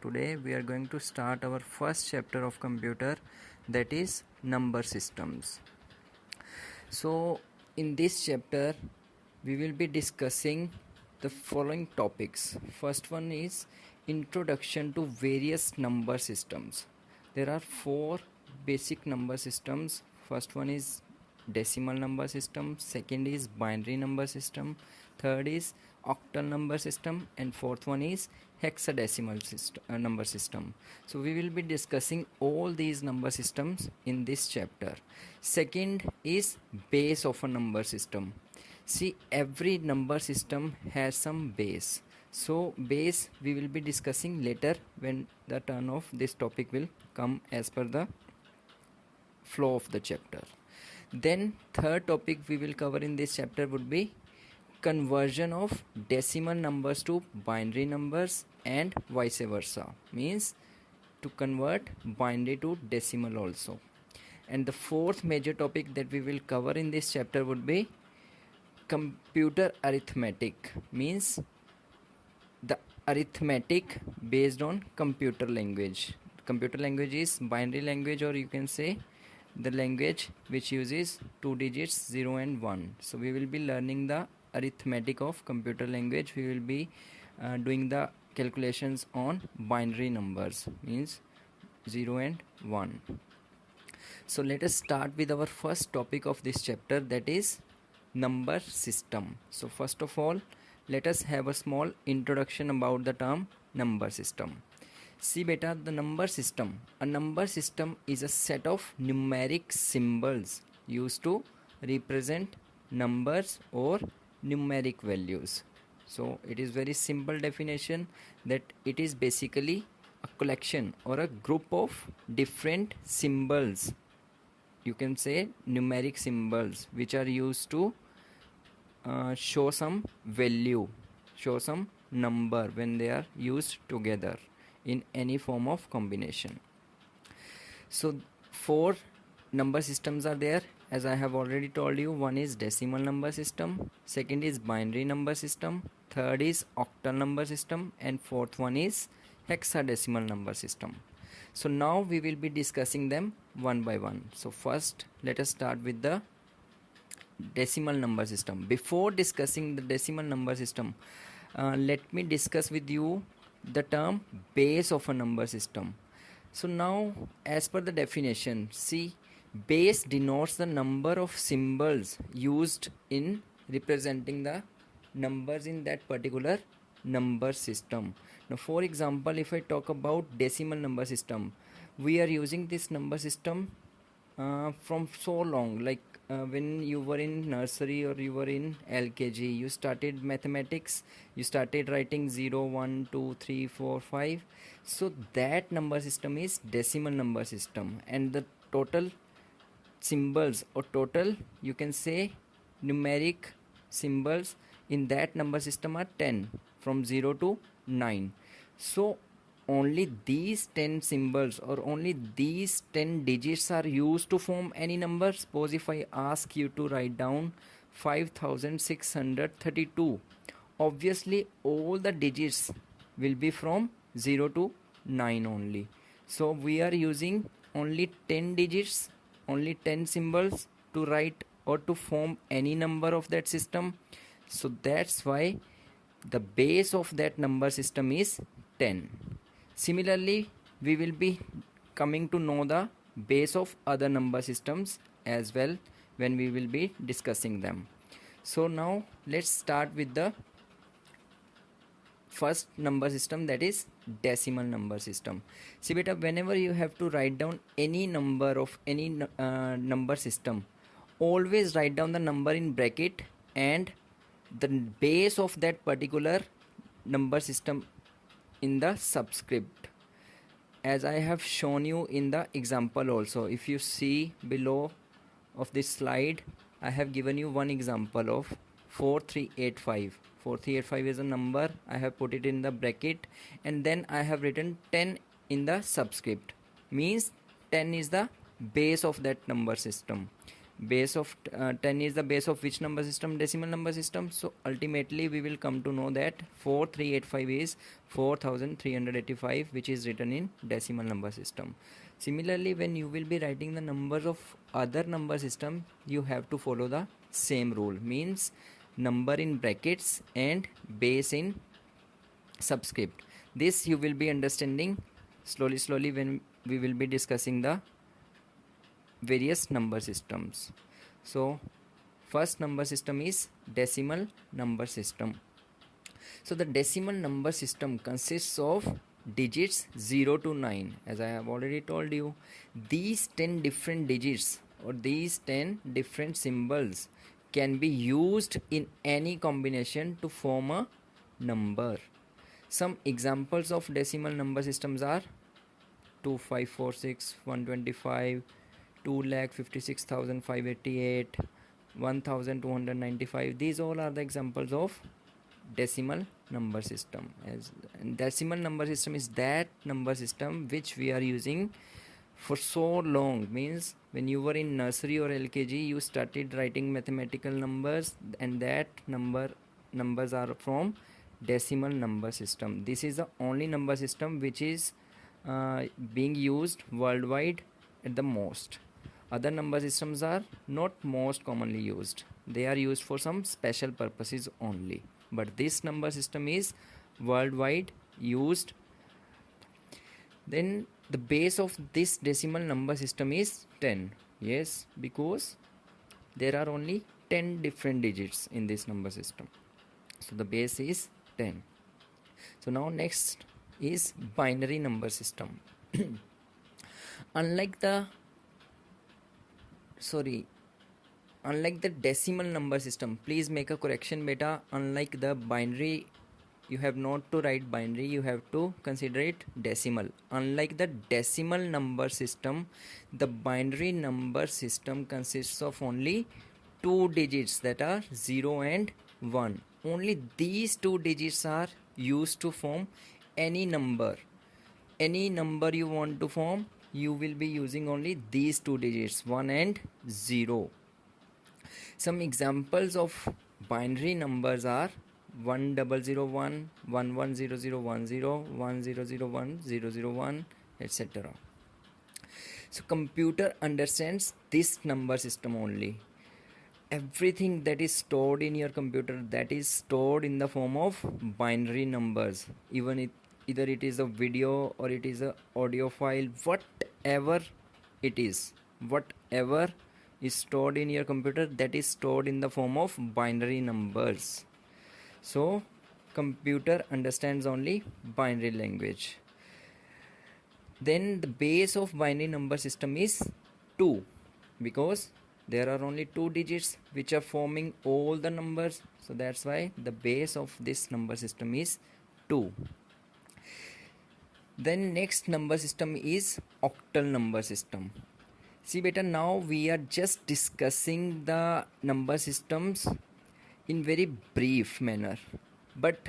Today we are going to start our first chapter of computer, that is number systems. So in this chapter we will be discussing the following topics. First one is introduction to various number systems. There are four basic number systems. First one is decimal number system, second is binary number system, third is octal number system, and fourth one is hexadecimal number system. So we will be discussing all these number systems in this chapter. Second is base of a number system. See, every number system has some base. So base we will be discussing later when the turn of this topic will come as per the flow of the chapter. Then third topic we will cover in this chapter would be conversion of decimal numbers to binary numbers and vice versa, means to convert binary to decimal also. And the fourth major topic that we will cover in this chapter would be computer arithmetic, means the arithmetic based on computer language. Computer language is binary language, or you can say the language which uses two digits 0 and 1. So we will be learning the arithmetic of computer language. We will be doing the calculations on binary numbers, means 0 and 1. So let us start with our first topic of this chapter, that is number system. So first of all, let us have a small introduction about the term number system. See beta, the number system. A number system is a set of numeric symbols used to represent numbers or numeric values. So it is very simple definition that it is basically a collection or a group of different symbols. You can say numeric symbols which are used to show some value, show some number when they are used together in any form of combination. So four number systems are there, as I have already told you. One is decimal number system, second is binary number system, third is octal number system, and fourth one is hexadecimal number system. So now we will be discussing them one by one. So first let us start with the decimal number system. Before discussing the decimal number system, let me discuss with you the term base of a number system. So now, as per the definition, see, base denotes the number of symbols used in representing the numbers in that particular number system. Now for example, if I talk about decimal number system, we are using this number system from so long, like when you were in nursery or you were in LKG, you started mathematics, you started writing 0, 1, 2, 3, 4, 5. So that number system is decimal number system, and the total symbols, or total you can say numeric symbols in that number system are 10, from 0 to 9. So only these 10 symbols or only these 10 digits are used to form any number. Suppose if I ask you to write down 5632, obviously all the digits will be from 0 to 9 only. So we are using only 10 digits, only 10 symbols to write or to form any number of that system. So that's why the base of that number system is 10. Similarly, we will be coming to know the base of other number systems as well when we will be discussing them. So now let's start with the first number system, that is decimal number system. See beta, whenever you have to write down any number of any number system, always write down the number in bracket and the base of that particular number system in the subscript, as I have shown you in the example also. If you see below of this slide, I have given you one example of 4385. 4385 is a number. I have put it in the bracket and then I have written 10 in the subscript, means 10 is the base of that number system. base of 10 is the base of which number system? Decimal number system. So ultimately we will come to know that 4385 is 4385, which is written in decimal number system. Similarly, when you will be writing the numbers of other number system, you have to follow the same rule, means number in brackets and base in subscript. This you will be understanding slowly when we will be discussing the various number systems. So first number system is decimal number system. So the decimal number system consists of digits 0 to 9. As I have already told you, these 10 different digits or these 10 different symbols can be used in any combination to form a number. Some examples of decimal number systems are 2546, 125, 2,56,588, 1,295. These all are the examples of decimal number system. As decimal number system is that number system which we are using for so long, means when you were in nursery or LKG you started writing mathematical numbers, and that numbers are from decimal number system. This is the only number system which is being used worldwide at the most. Other number systems are not most commonly used. They are used for some special purposes only. But this number system is worldwide used. Then the base of this decimal number system is 10. Yes, because there are only 10 different digits in this number system. So the base is 10. So now next is binary number system. Unlike the decimal number system, please make a correction beta. Unlike the binary, you have not to write binary, you have to consider it decimal. Unlike the decimal number system, the binary number system consists of only two digits, that are 0 and 1. Only these two digits are used to form any number. Any number you want to form, you will be using only these two digits, 1 and 0. Some examples of binary numbers are 1001, 110010, 1001, etc. So computer understands this number system only. Everything that is stored in your computer, that is stored in the form of binary numbers. Either it is a video or it is a audio file, whatever it is, whatever is stored in your computer, that is stored in the form of binary numbers. So computer understands only binary language. Then the base of binary number system is 2, because there are only two digits which are forming all the numbers. So that's why the base of this number system is 2. Then next number system is octal number system. See beta, now we are just discussing the number systems in very brief manner, but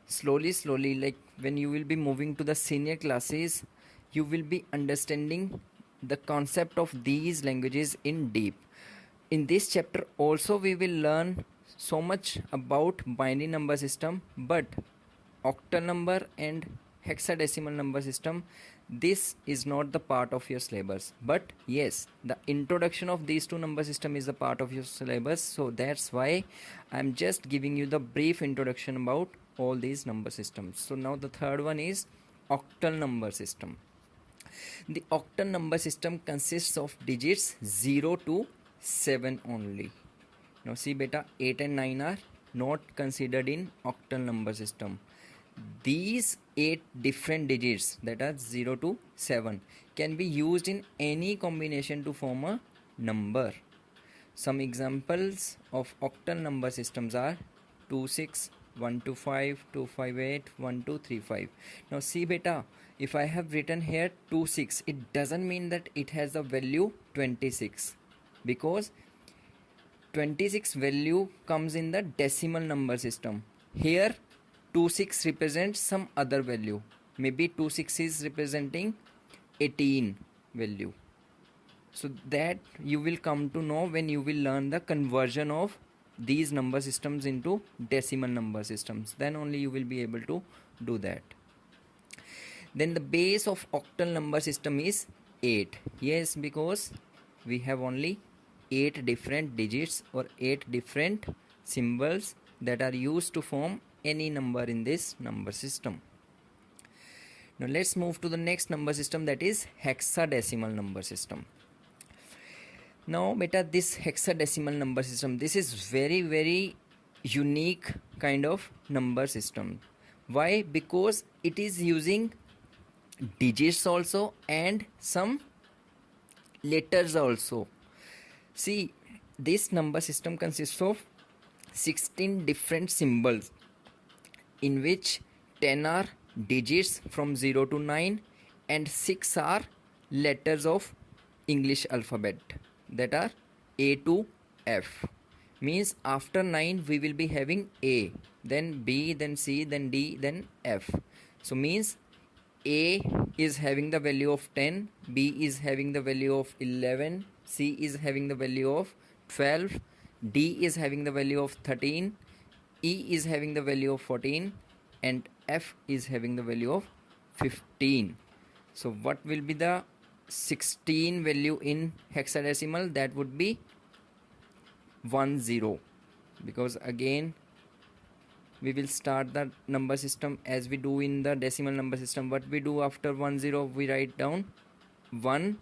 slowly, like when you will be moving to the senior classes, you will be understanding the concept of these languages in deep. In this chapter also we will learn so much about binary number system, but octal number and hexadecimal number system, this is not the part of your syllabus. But yes, the introduction of these two number system is a part of your syllabus, so that's why I'm just giving you the brief introduction about all these number systems. So now the third one is octal number system. The octal number system consists of digits 0 to 7 only. Now see beta, 8 and 9 are not considered in octal number system. These 8 different digits, that are 0 to 7, can be used in any combination to form a number. Some examples of octal number systems are 26, 125, 258, 1235. Now see beta, if I have written here 26, it doesn't mean that it has the value 26, because 26 value comes in the decimal number system. Here 26 represents some other value. Maybe 26 is representing 18 value. So that you will come to know when you will learn the conversion of these number systems into decimal number systems. Then only you will be able to do that. Then the base of octal number system is 8. Yes, because we have only 8 different digits or 8 different symbols that are used to form any number in this number system. Now let's move to the next number system, that is hexadecimal number system. Now beta, this hexadecimal number system, this is very unique kind of number system. Why? Because it is using digits also and some letters also. See, this number system consists of 16 different symbols, in which 10 are digits from 0 to 9 and 6 are letters of English alphabet, that are A to F. Means after 9 we will be having A, then B, then C, then D, then F. So means A is having the value of 10, B is having the value of 11, C is having the value of 12, D is having the value of 13, E is having the value of 14, and F is having the value of 15. So what will be the 16 value in hexadecimal? That would be 10, because again we will start the number system as we do in the decimal number system. What we do after 10, we write down 1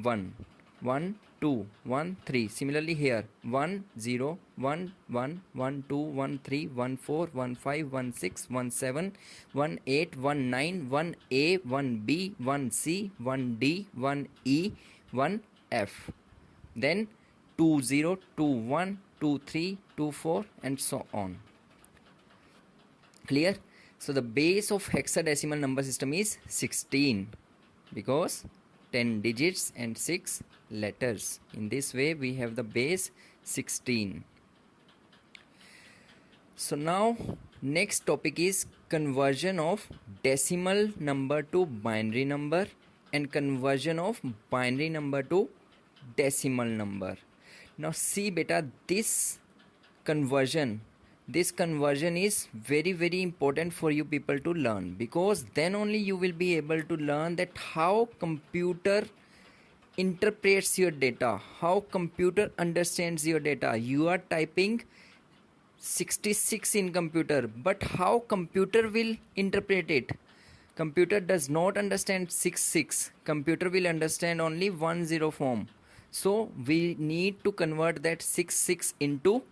1 1 2 1 3. Similarly here 1 0 1 1 1 2 1 3 1 4 1 5 1 6 1 7 1 8 1 9 1 A 1 B 1 C 1 D 1 E 1 F. Then 2 0 2 1 2 3 2 4 and so on. Clear? So the base of hexadecimal number system is 16, because 10 digits and 6 letters. In this way we have the base 16. So now next topic is conversion of decimal number to binary number and conversion of binary number to decimal number. Now see beta, this conversion is very important for you people to learn, because then only you will be able to learn that how computer interprets your data, how computer understands your data. You are typing 66 in computer, but how computer will interpret it? Computer does not understand 66. Computer will understand only 10 form. So we need to convert that 66 into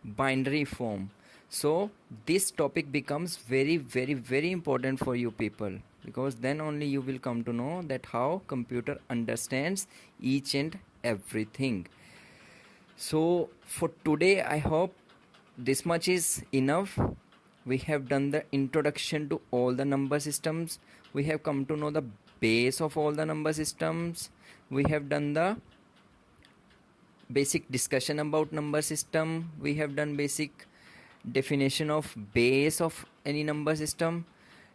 binary form. So this topic becomes very important for you people, because then only you will come to know that how computer understands each and everything. So for today I hope this much is enough. We have done the introduction to all the number systems. We have come to know the base of all the number systems. We have done the basic discussion about number system. We have done basic definition of base of any number system.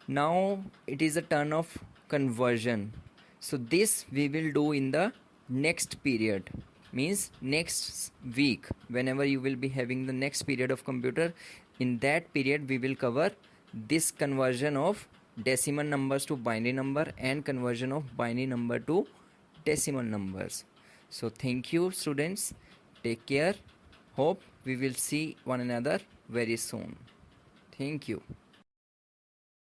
Now it is a turn of conversion. So this we will do in the next period, means next week, whenever you will be having the next period of computer. In that period we will cover this conversion of decimal numbers to binary number and conversion of binary number to decimal numbers. So thank you students, take care. Hope we will see one another very soon. Thank you.